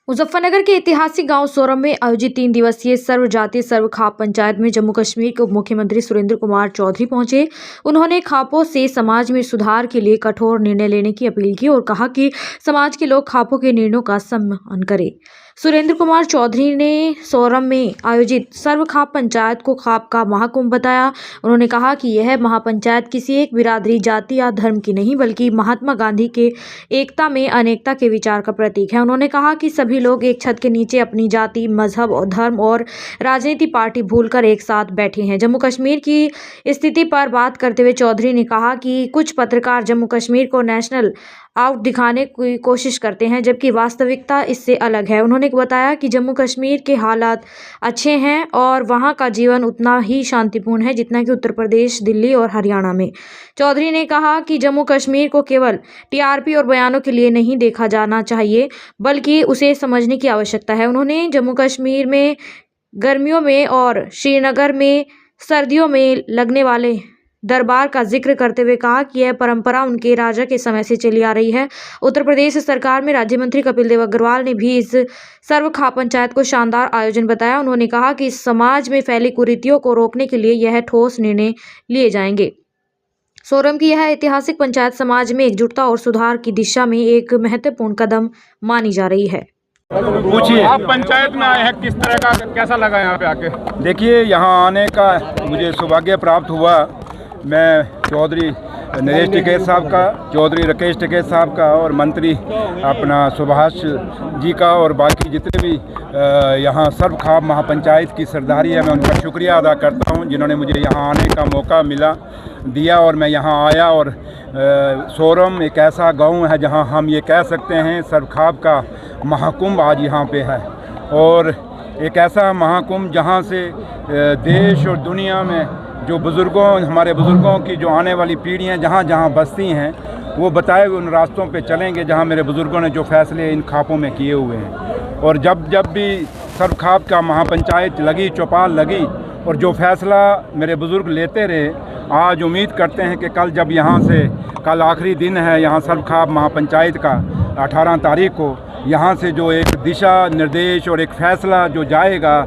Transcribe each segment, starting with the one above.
मुजफ्फरनगर के ऐतिहासिक गांव सोरम में आयोजित 3 दिवसीय सर्व जातीय सर्व खाप पंचायत में जम्मू कश्मीर के उप मुख्यमंत्री सुरेंद्र कुमार चौधरी पहुंचे। उन्होंने खापों से समाज में सुधार के लिए कठोर निर्णय लेने की अपील की और कहा कि समाज के लोग खापों के निर्णयों का सम्मान करें। सुरेंद्र कुमार चौधरी ने सोरम में आयोजित सर्व खाप पंचायत को खाप का महाकुंभ बताया। उन्होंने कहा कि यह महापंचायत किसी एक बिरादरी, जाति या धर्म की नहीं बल्कि महात्मा गांधी के एकता में अनेकता के विचार का प्रतीक है। उन्होंने कहा कि सभी लोग एक छत के नीचे अपनी जाति, मजहब और धर्म और राजनीति पार्टी भूलकर एक साथ बैठे हैं। जम्मू कश्मीर की स्थिति पर बात करते हुए चौधरी ने कहा कि कुछ पत्रकार जम्मू कश्मीर को नेशनल आउट दिखाने की कोशिश करते हैं, जबकि वास्तविकता इससे अलग है। उन्होंने बताया कि जम्मू कश्मीर के हालात अच्छे हैं और वहां का जीवन उतना ही शांतिपूर्ण है जितना कि उत्तर प्रदेश, दिल्ली और हरियाणा में। चौधरी ने कहा कि जम्मू कश्मीर को केवल टीआरपी और बयानों के लिए नहीं देखा जाना चाहिए बल्कि उसे समझने की आवश्यकता है। उन्होंने जम्मू कश्मीर में गर्मियों में और श्रीनगर में सर्दियों में लगने वाले दरबार का जिक्र करते हुए कहा कि यह परंपरा उनके राजा के समय से चली आ रही है। उत्तर प्रदेश सरकार में राज्य मंत्री कपिल देव अग्रवाल ने भी इस सर्व खाप पंचायत को शानदार आयोजन बताया। उन्होंने कहा कि समाज में फैली कुरीतियों को रोकने के लिए यह ठोस निर्णय लिए जाएंगे। सोरम की यह ऐतिहासिक पंचायत समाज में एकजुटता और सुधार की दिशा में एक महत्वपूर्ण कदम मानी जा रही है। पूछिए, आप पंचायत में आए हैं, किस तरह का कैसा लगा यहाँ पे आके? देखिए, यहाँ आने का मुझे सौभाग्य प्राप्त हुआ। मैं चौधरी नरेश टिकैत साहब का, चौधरी राकेश टिकैत साहब का और मंत्री अपना सुभाष जी का और बाकी जितने भी यहाँ सर्व खाप महापंचायत की सरदारी है, मैं उनका शुक्रिया अदा करता हूँ जिन्होंने मुझे यहाँ आने का मौका दिया और मैं यहाँ आया। और सोरम एक ऐसा गांव है जहाँ हम ये कह सकते हैं सर्व खाप का महाकुंभ आज यहाँ पे है, और एक ऐसा महाकुंभ जहाँ से देश और दुनिया में जो हमारे बुज़ुर्गों की जो आने वाली पीढ़ियाँ जहाँ जहाँ बसती हैं वो बताए हुए उन रास्तों पे चलेंगे जहाँ मेरे बुज़ुर्गों ने जो फैसले इन खापों में किए हुए हैं। और जब भी सर्व खाप का महापंचायत लगी, चौपाल लगी और जो फैसला मेरे बुज़ुर्ग लेते रहे, आज उम्मीद करते हैं कि कल यहाँ से कल आखिरी दिन है यहाँ सर्व खाप महापंचायत का 18 तारीख को, यहाँ से जो एक दिशा निर्देश और एक फ़ैसला जो जाएगा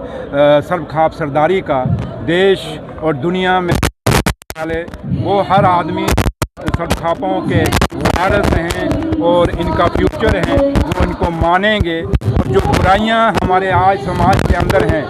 सर्व खाप सरदारी का, देश और दुनिया में वाले वो हर आदमी सर्व खापों के वारिस हैं और इनका फ्यूचर है, वो इनको मानेंगे। और जो बुराइयां हमारे आज समाज के अंदर हैं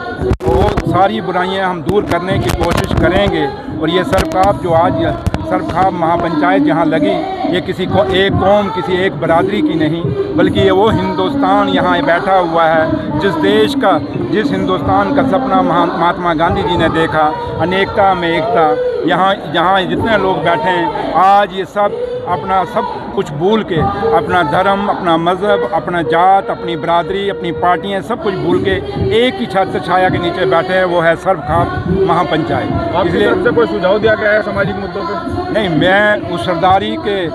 वो सारी बुराइयां हम दूर करने की कोशिश करेंगे। और ये सर्व खाप जो आज सर्व खाप महापंचायत जहाँ लगी, ये किसी को एक कौम, किसी एक बरादरी की नहीं बल्कि ये वो हिंदुस्तान यहाँ बैठा हुआ है जिस हिंदुस्तान का सपना महात्मा गांधी जी ने देखा, अनेकता में एकता। यहाँ जितने लोग बैठे हैं आज ये सब अपना सब कुछ भूल के, अपना धर्म, अपना मज़हब, अपना जात, अपनी बरादरी, अपनी पार्टियाँ सब कुछ भूल के एक ही छत से छाया के नीचे बैठे हैं, वो है सर्व खाप महापंचायत। इसलिए आपसे कोई सुझाव दिया गया है सामाजिक मुद्दों पर? नहीं, मैं उस सरदारी के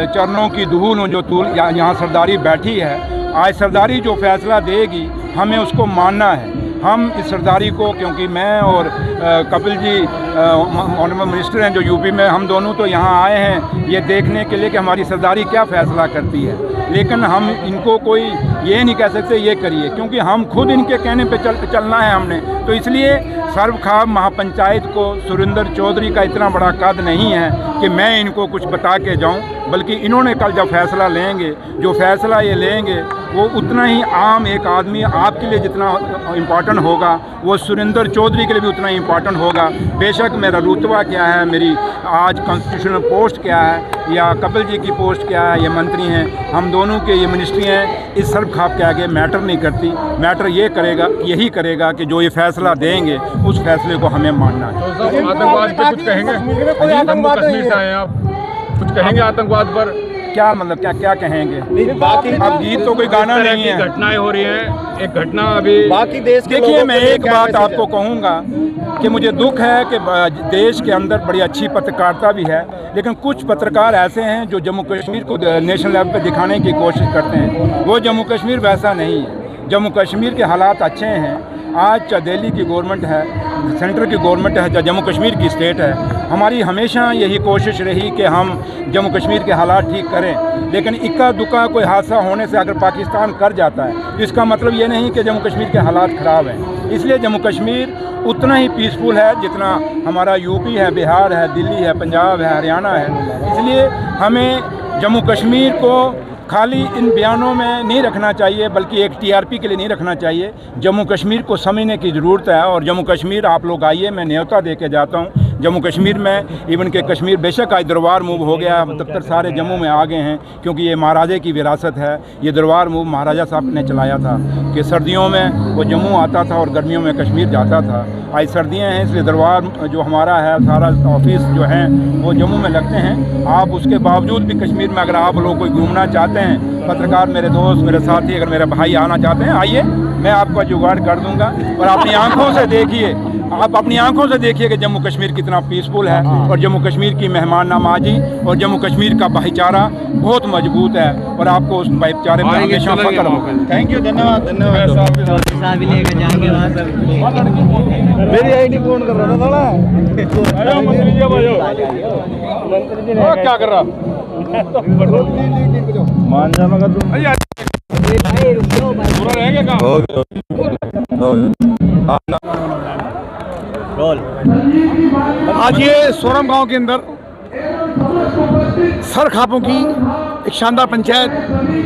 चरणों की धूल हूँ जो यहाँ सरदारी बैठी है। आज सरदारी जो फैसला देगी हमें उसको मानना है। हम इस सरदारी को, क्योंकि मैं और कपिल जी ऑनरेबल मिनिस्टर हैं जो यूपी में, हम दोनों तो यहाँ आए हैं ये देखने के लिए कि हमारी सरदारी क्या फ़ैसला करती है, लेकिन हम इनको कोई ये नहीं कह सकते ये करिए, क्योंकि हम खुद इनके कहने पे चलना है हमने। तो इसलिए सर्व खाप महापंचायत को सुरेंद्र चौधरी का इतना बड़ा कद नहीं है कि मैं इनको कुछ बता के जाऊँ, बल्कि इन्होंने कल जब फैसला लेंगे, जो फैसला ये लेंगे वो उतना ही आम एक आदमी आपके लिए जितना इम्पॉर्टेंट होगा वो सुरेंद्र चौधरी के लिए भी उतना ही इम्पॉर्टेंट होगा। बेशक मेरा रुतबा क्या है, मेरी आज कॉन्स्टिट्यूशनल पोस्ट क्या है या कपिल जी की पोस्ट क्या है, ये मंत्री हैं, हम दोनों के ये मिनिस्ट्री हैं, इस सर्व खाप के आगे मैटर नहीं करती। मैटर यही करेगा कि जो ये फैसला देंगे उस फैसले को हमें मानना है। आतंकवाद पे कुछ कहेंगे? जम्मू कश्मीर से आए आप, कुछ कहेंगे आतंकवाद पर? क्या मतलब क्या कहेंगे? बाकी अब गीत तो कोई गाना नहीं है, घटनाएं हो रही हैं। एक घटना अभी बाकी देश, देखिए मैं एक बात आपको कहूँगा कि मुझे दुख है कि देश के अंदर बड़ी अच्छी पत्रकारिता भी है, लेकिन कुछ पत्रकार ऐसे हैं जो जम्मू कश्मीर को नेशनल लेवल पे दिखाने की कोशिश करते हैं। वो जम्मू कश्मीर वैसा नहीं है। जम्मू कश्मीर के हालात अच्छे हैं। आज दिल्ली की गवर्नमेंट है सेंटर की गवर्नमेंट है, जम्मू कश्मीर की स्टेट है, हमारी हमेशा यही कोशिश रही कि हम जम्मू कश्मीर के हालात ठीक करें। लेकिन इक्का दुक्का कोई हादसा होने से अगर पाकिस्तान कर जाता है तो इसका मतलब ये नहीं कि जम्मू कश्मीर के हालात ख़राब हैं। इसलिए जम्मू कश्मीर उतना ही पीसफुल है जितना हमारा यूपी है, बिहार है, दिल्ली है, पंजाब है, हरियाणा है। इसलिए हमें जम्मू कश्मीर को खाली इन बयानों में नहीं रखना चाहिए, बल्कि एक टीआरपी के लिए नहीं रखना चाहिए। जम्मू कश्मीर को समझने की ज़रूरत है। और जम्मू कश्मीर आप लोग आइए, मैं न्योता दे के जाता हूँ। जम्मू कश्मीर में इवन के कश्मीर बेशक आज दरबार मूव हो गया, दफ्तर सारे जम्मू में आ गए हैं, क्योंकि ये महाराजे की विरासत है। ये दरबार मूव महाराजा साहब ने चलाया था कि सर्दियों में वो जम्मू आता था और गर्मियों में कश्मीर जाता था। आज सर्दियाँ हैं, इसलिए दरबार जो हमारा है सारा ऑफिस जो हैं वो जम्मू में लगते हैं। आप उसके बावजूद भी कश्मीर में अगर आप लोग कोई घूमना चाहते हैं, पत्रकार मेरे दोस्त मेरे साथी अगर मेरे भाई आना चाहते हैं, आइए, मैं आपका जुगाड़ कर दूंगा। और अपनी आंखों से देखिए, आप अपनी आंखों से देखिए कि जम्मू कश्मीर कितना पीसफुल है और जम्मू कश्मीर की मेहमान नवाजी और जम्मू कश्मीर का भाईचारा बहुत मजबूत है और आपको उस भाईचारे में हमेशा फख्र होगा। थैंक यू, धन्यवाद। मेरी आईडी फोन कर रहा था क्या कर रहा मान जा मगर तुम पूरा रहेगा काम? आज ये सोरम गांव के अंदर सर खापों की एक शानदार पंचायत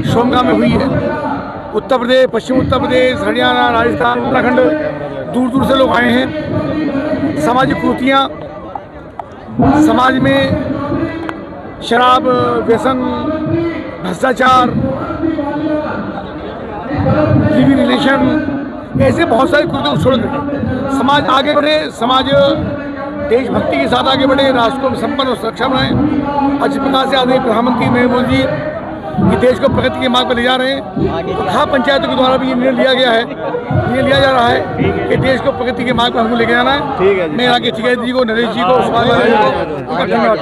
सोमगांव में हुई है। उत्तर प्रदेश, पश्चिम उत्तर प्रदेश, हरियाणा, राजस्थान, उत्तराखंड, दूर दूर से लोग आए हैं। सामाजिक कुरीतियाँ, समाज में शराब, व्यसन, भ्रष्टाचार, लिविंग रिलेशन, ऐसे बहुत सारी कुरीतियाँ छोड़ दें। समाज आगे बढ़े, समाज देशभक्ति के साथ आगे बढ़े, राष्ट्र को संपन्न और सक्षम रहे। और जिस प्रकार से आदरणीय प्रधानमंत्री नरेंद्र मोदी जी कि देश को प्रगति के मार्ग पर ले जा रहे हैं, तो खाप पंचायतों के द्वारा भी ये निर्णय लिया गया है, निर्णय लिया जा रहा है कि देश को प्रगति के मार्ग पर हमको लेके जाना है। मैं यहाँ के ठेकेदार जी को, नरेश जी को, धन्यवाद।